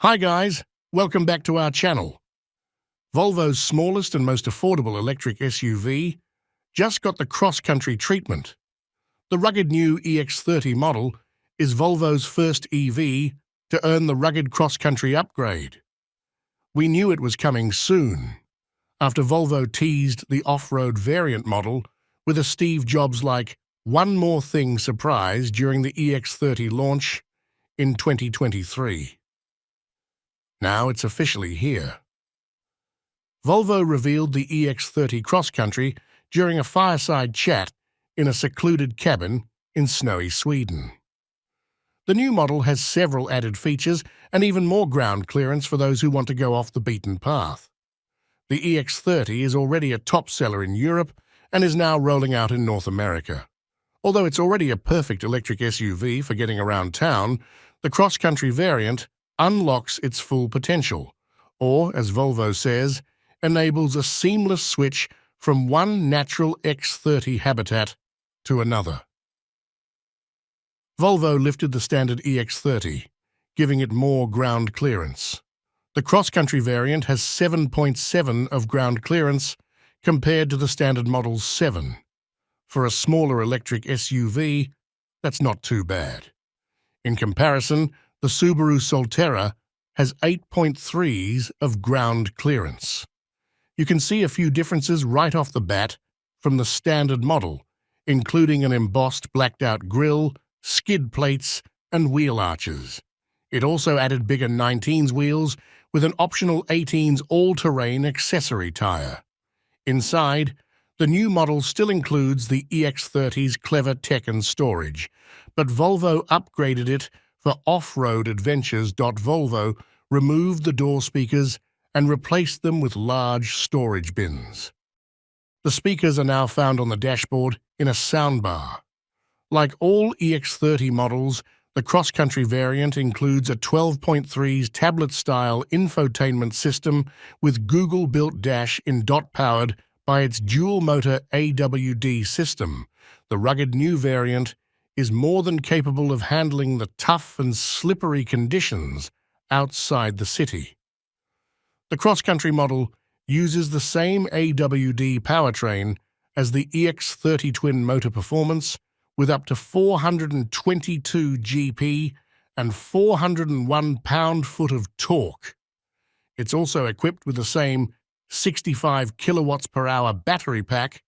Hi guys, welcome back to our channel. Volvo's smallest and most affordable electric SUV just got the cross-country treatment. The rugged new EX30 model is Volvo's first EV to earn the rugged cross-country upgrade. We knew it was coming soon, after Volvo teased the off-road variant model with a Steve Jobs-like "one more thing" surprise during the EX30 launch in 2023. Now it's officially here. Volvo revealed the EX30 Cross Country during a fireside chat in a secluded cabin in snowy Sweden. The new model has several added features and even more ground clearance for those who want to go off the beaten path. The EX30 is already a top seller in Europe and is now rolling out in North America. Although it's already a perfect electric SUV for getting around town, the cross-country variant unlocks its full potential, or, as Volvo says, enables a seamless switch from one natural X30 habitat to another. Volvo lifted the standard EX30, giving it more ground clearance. The cross-country variant has 7.7 of ground clearance compared to the standard model's 7. For a smaller electric SUV, that's not too bad. In comparison, the Subaru Solterra has 8.3s of ground clearance. You can see a few differences right off the bat from the standard model, including an embossed blacked-out grille, skid plates, and wheel arches. It also added bigger 19s wheels with an optional 18s all-terrain accessory tire. Inside, the new model still includes the EX30's clever tech and storage, but Volvo upgraded it for off-road adventures. Volvo removed the door speakers and replaced them with large storage bins. The speakers are now found on the dashboard in a soundbar. Like all EX30 models, the cross-country variant includes a 12.3's tablet-style infotainment system with Google-built dash in powered by its dual-motor AWD system. The rugged new variant is more than capable of handling the tough and slippery conditions outside the city. The cross-country model uses the same AWD powertrain as the EX30 twin-motor performance, with up to 422 GP and 401 pound-foot of torque. It's also equipped with the same 65 kilowatts per hour battery pack,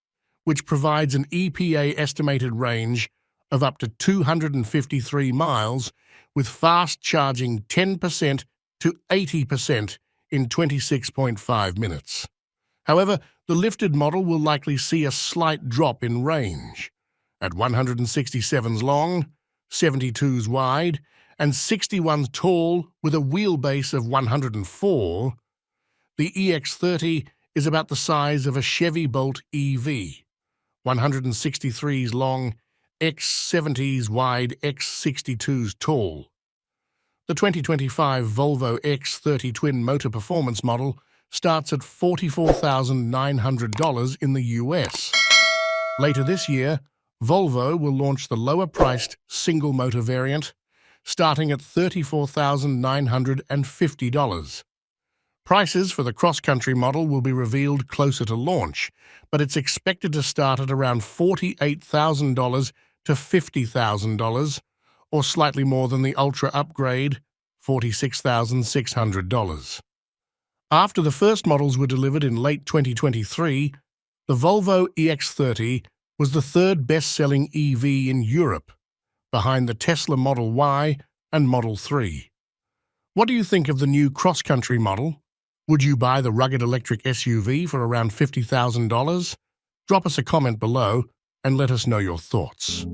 which provides an EPA estimated range of up to 253 miles, with fast charging 10% to 80% in 26.5 minutes. However, the lifted model will likely see a slight drop in range. At 167s long, 72s wide, and 61s tall with a wheelbase of 104, the EX30 is about the size of a Chevy Bolt EV, 163s long, X70s wide, X62s tall. The 2025 Volvo EX30 twin-motor performance model starts at $44,900 in the US. Later this year, Volvo will launch the lower-priced single-motor variant, starting at $34,950. Prices for the cross-country model will be revealed closer to launch, but it's expected to start at around $48,000 to $50,000, or slightly more than the Ultra upgrade, $46,600. After the first models were delivered in late 2023, the Volvo EX30 was the third best-selling EV in Europe, behind the Tesla Model Y and Model 3. What do you think of the new cross-country model? Would you buy the rugged electric SUV for around $50,000? Drop us a comment below and let us know your thoughts.